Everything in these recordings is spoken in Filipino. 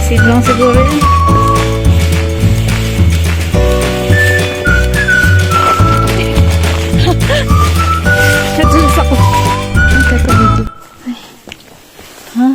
Masid lang siguro yun. Nadulas ako. Ang katabi ko. Ay. Ha?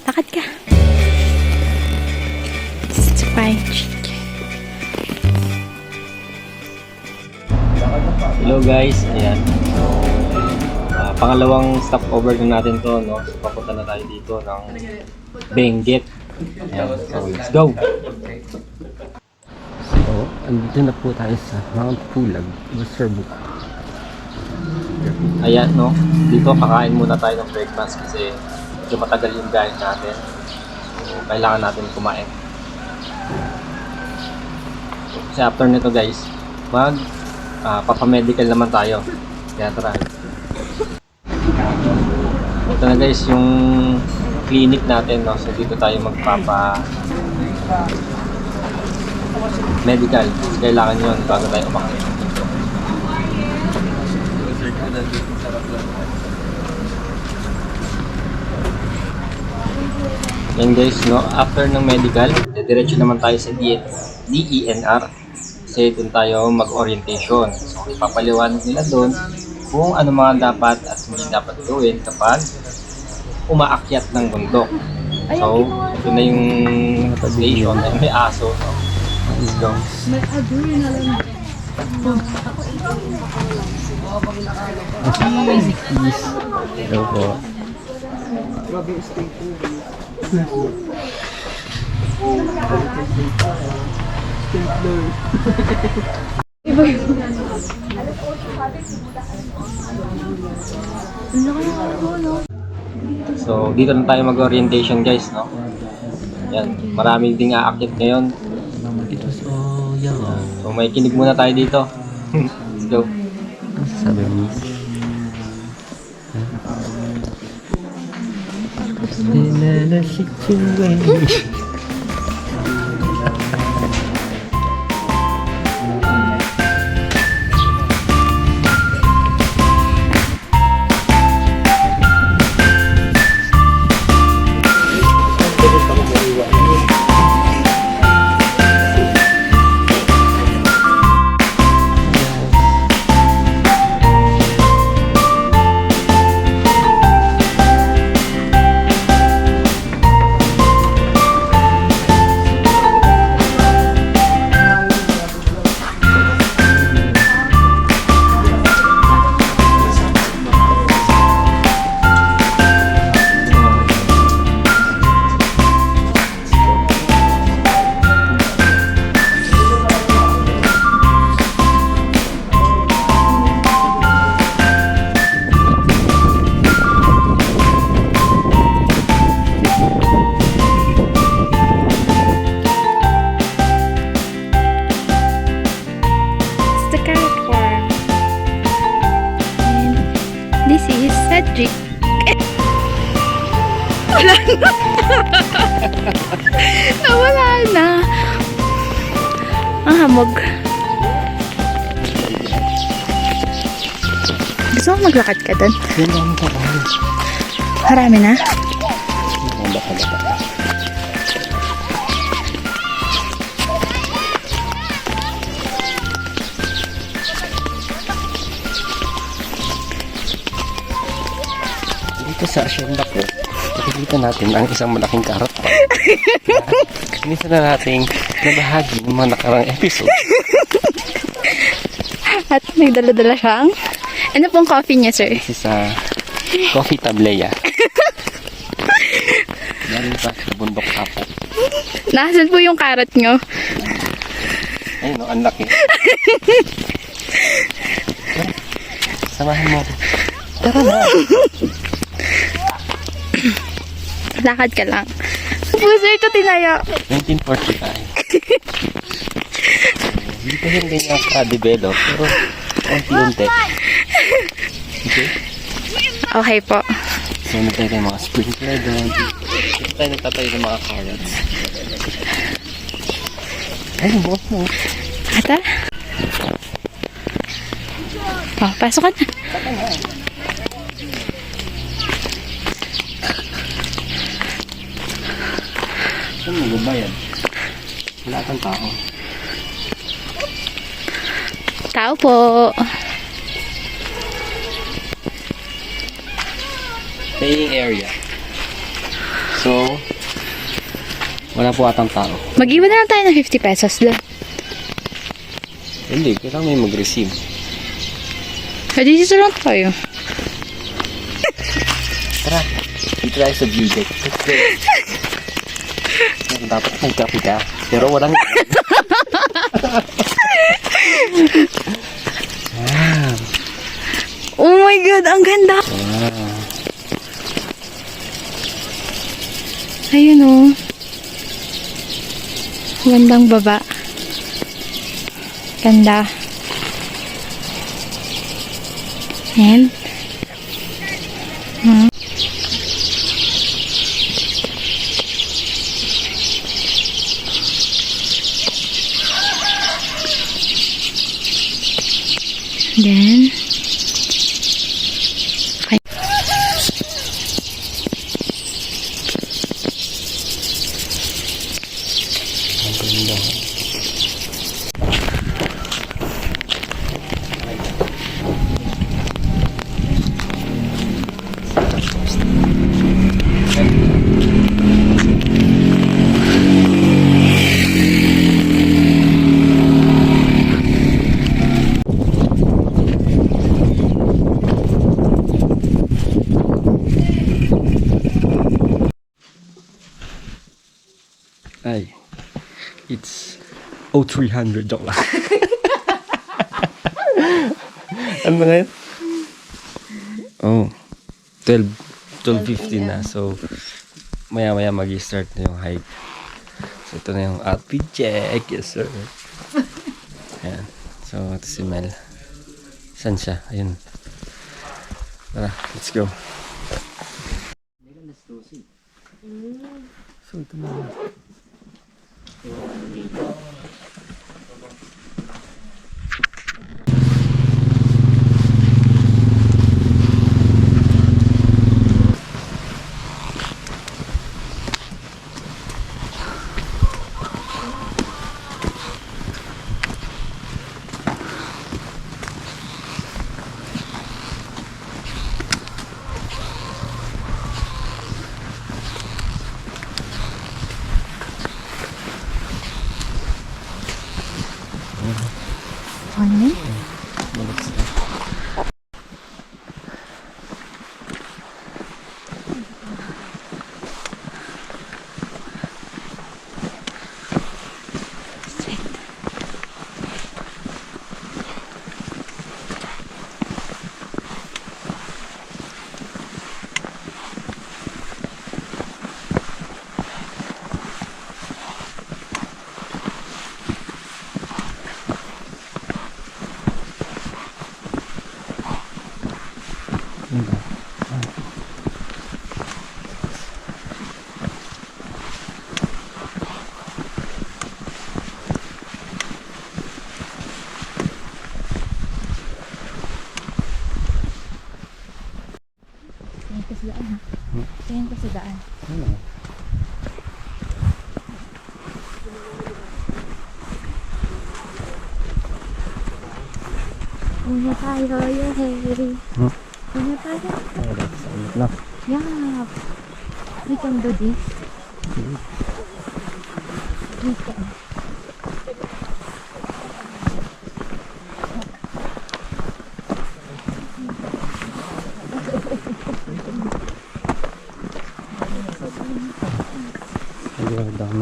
Lakad ka. It's a pine tree. Hello guys, ayan. Pangalawang stopover na natin to, no? So, papunta na tayo dito ng Benguet. Ayan, so let's go! So, andito na po tayo sa Mount Pulag, Luzon. Ayan, no? Dito kakain muna tayo ng breakfast kasi medyo matagal yung gain natin. So, kailangan natin kumain. Kasi after nito guys, papamedical naman tayo. Kaya tara. Ito na guys yung clinic natin, no? So dito tayo medical. Kailangan yun bago tayo umakyat. Yan guys, no? After ng medical, diretso naman tayo sa DENR. Kasi doon tayo mag-orientation. So, ipapaliwanag nila doon kung ano mga dapat at hindi dapat gawin kapag umaakyat ng bundok. So, ito na yung station. May aso. No? Let's go. Hello po. So, dito na tayo mag-orientation guys, no? Yan, maraming ding aakyat ngayon. So, may kinig muna tayo dito. Let's go. Sabi mo. Wala na. Nawala na. Ang hamog. Gusto mo maglakad ka doon? Marami na? Dito sa asyenda ko, nakikita natin ang isang malaking karot. Minsan na nating nabahagi ng mga nakarang episode. At may dala-dala siyang. Ano pong coffee niya, sir? This is coffee tableya. Galing pa sa bundok Apo. Nasaan po yung carrot nyo? Ayun, no, ang laki. Samahan mo ako. Tara na. Lakad ka lang. Puso ito tinaya. 1945. Hindi pa rin ganyan ka-develop, pero unti-unti. Okay? Okay po. So, nagtayo tayo mga sprinkler doon. Dito tayo nagtatayo ng mga carrots. Ay, bukas mo. Ata? Oh, pasok ka na. Saan mo gabayan? Wala kang tao. Tao po. Paying area. So, wala po atang tao. Mag-iwan na lang tayo ng 50 pesos doon. Hindi, kailangan may mag-receive. Pwede dito lang tayo. Tara, dito tayo sa view deck. Let's go. Dapat may kape ka, pero walang... Wow. Oh my God, ang ganda. Wow. Ayun oh. Gandang baba. Ganda. And then okay. Ang ganda. Ay, it's 0300 joke lang. Ano na ngayon? Oh, 12:15 na. So, maya-maya mag-start na yung hike. So, ito na yung outfit check. Yes, sir. Ayan. So, ito si Mel. Saan siya? Ayun. Tara, let's go. So, ito na. Ano? Tingin ko sa daan. Una tayo, yay! Una tayo. Yeah! We can do this. We can. Ang dami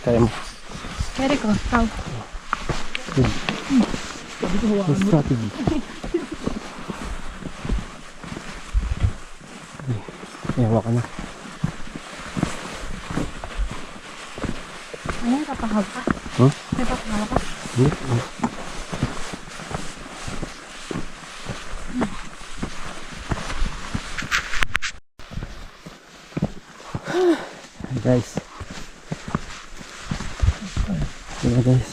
Kaya mo. Kaya ko, tao. Strategy. Yawa ka na. Ano, papahal ka? Huh? May papahal ka? Guys. Yan guys.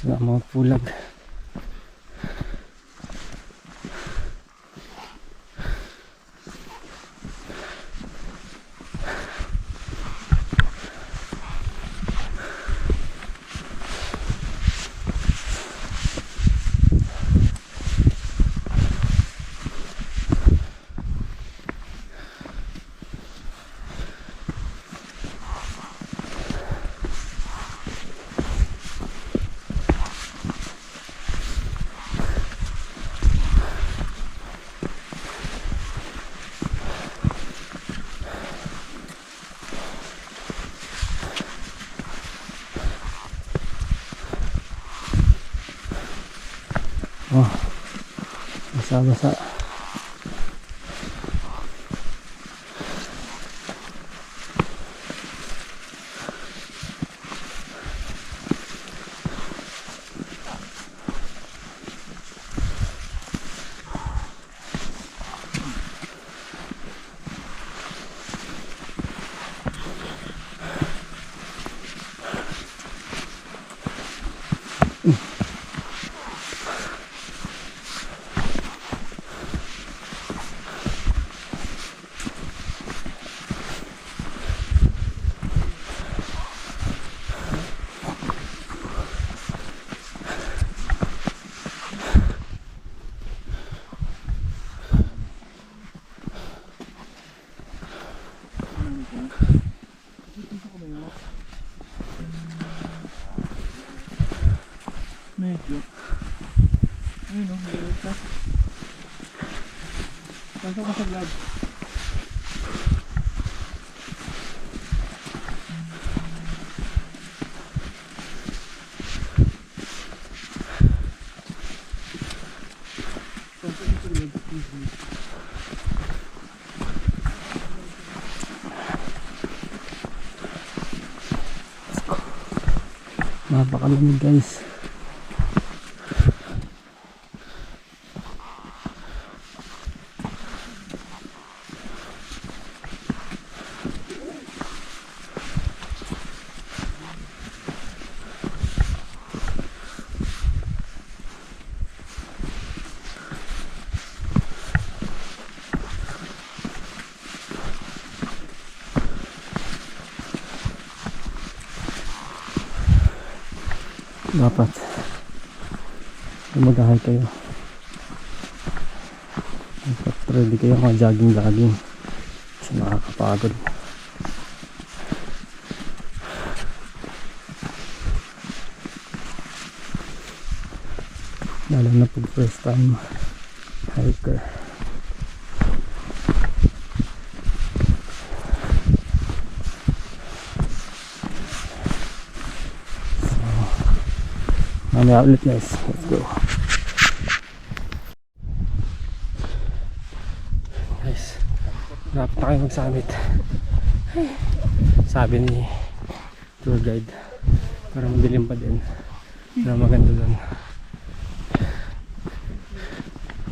Ito na ang mga pulag. Oh, basa-basa. Medyo. Ayun o, meron ka. Pasok ka sa vlog. Napakalamig guys. Dapat mag-ahay kayo, dapat ready kayo mga jogging kasi nakakapagod. Lalo na pag first time hiker. Mamaya ulit guys. Let's go. Guys, dapat na kayo mag-summit. Sabi ni tour guide, parang madilim pa din. Pero maganda doon.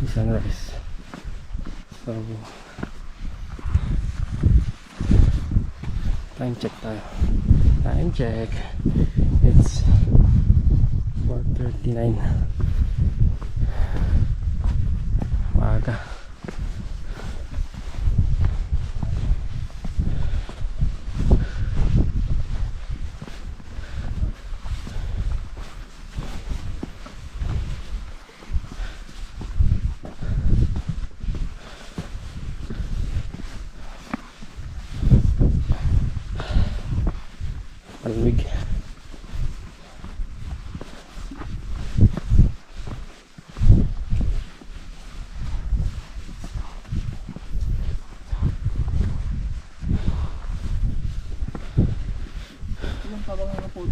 Yung sunrise. So, time check tayo. Time check. It's 4:39. Maaga. Palamig. Ilang pa bang mga 40?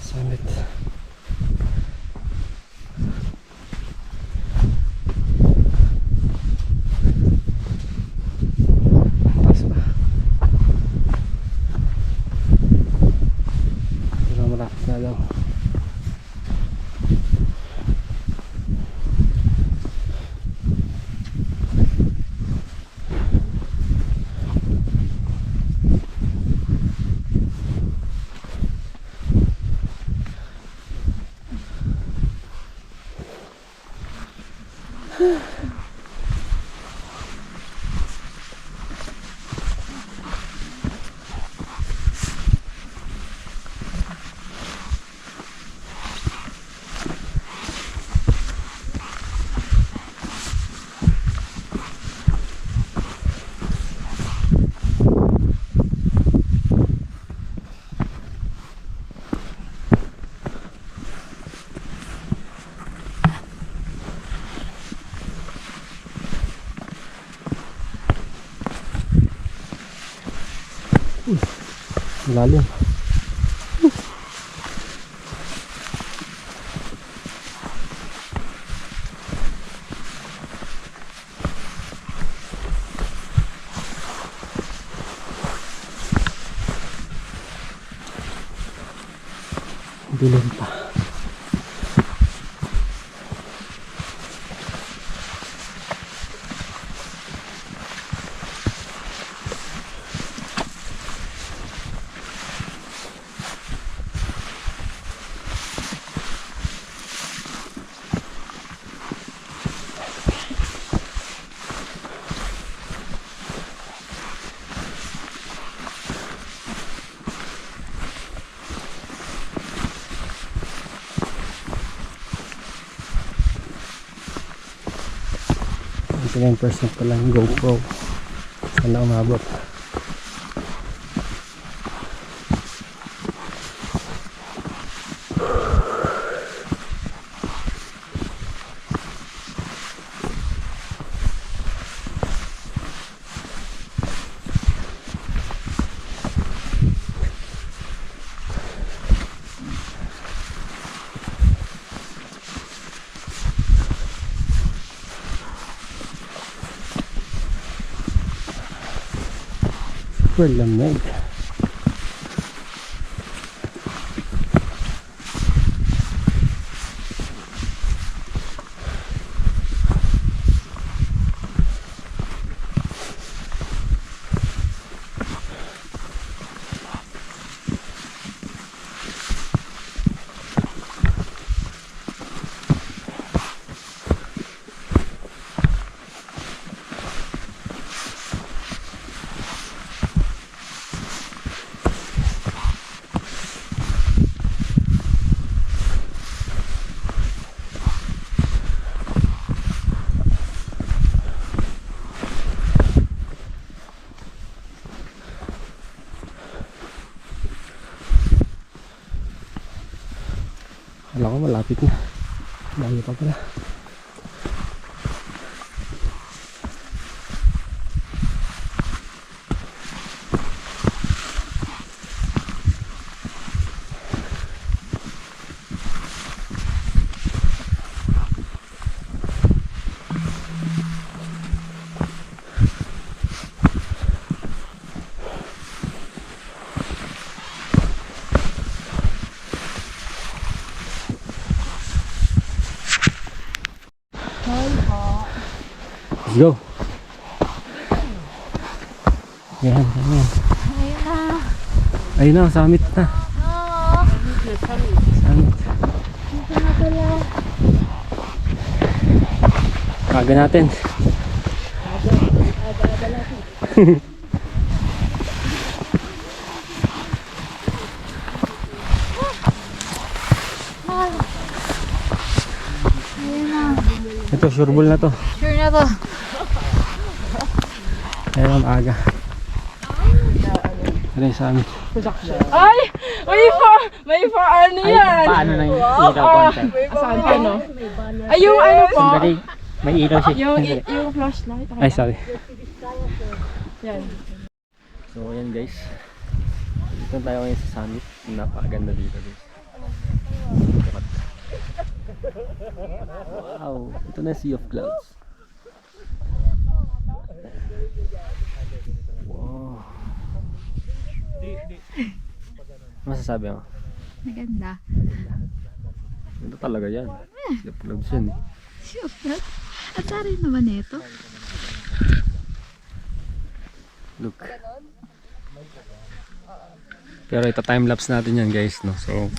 Summit. Taas pa. Pero malapit na lang. Malalim. Dilim pa. Ito 9% pa lang GoPro. Sana umabot. Super lamig. Alam ko malapit na. Layo pa pala. Let's go. Yan, yan. Ayun na, summit na. Summit. Kaga natin. Ito, sureball na to. Sure na to. Ayun ang aga. Ano yung summit? Ay! May for ano yan? Paano nang ilaw konti? Saan pa no? Ay yung ano po? Sandali. May ilaw siya. Yung flashlight. Ay, sorry. Yan. So, ayan guys. Dito tayo ngayon sa summit. Napakaganda dito guys. Wow! Ito na sea of clouds. Wow! Ano masasabi mo? Maganda. Ito talaga yan. Sea of clouds yan eh. Sure. At sari naman ito. Look. Pero ito time-lapse natin yan guys, no? So,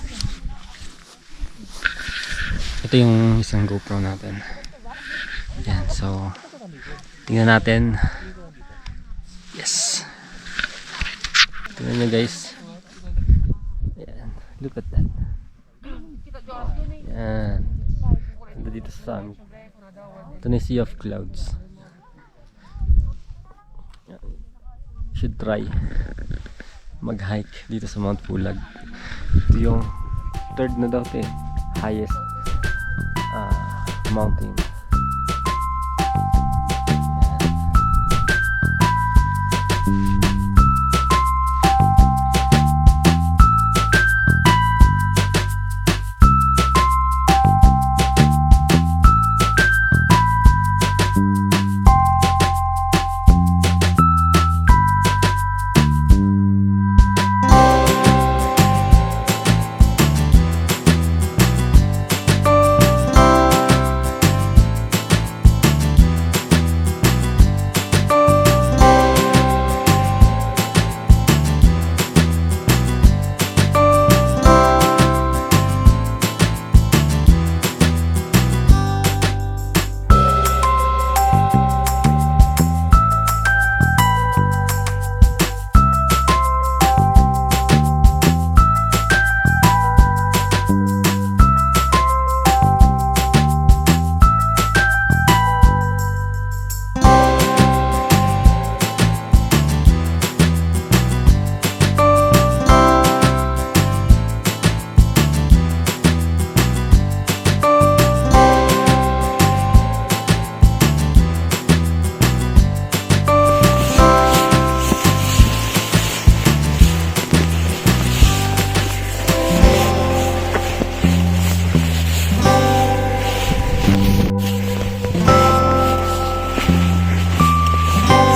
ito yung isang GoPro natin. Yan, so, tingnan natin. Yes. Tingnan nyo guys. Yan, look at that. Yan. Ganda dito sa summit. Ito na yung sea of clouds. Should try mag-hike dito sa Mount Pulag. Ito yung third na daw ito eh, highest mountain.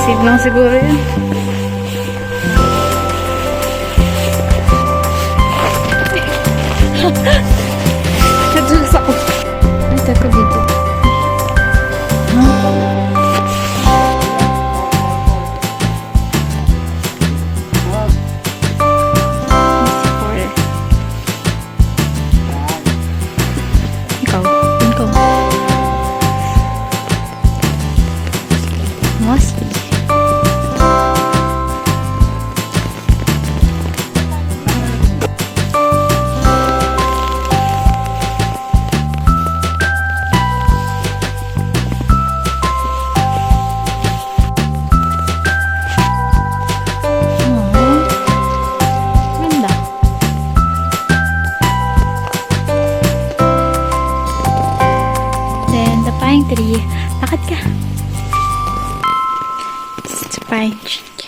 Safe lang siguro yan. Nadulas ako. Ay, teka dito. Ikaw. Mossy. Pine tree. Lakad ka. It's a pine tree.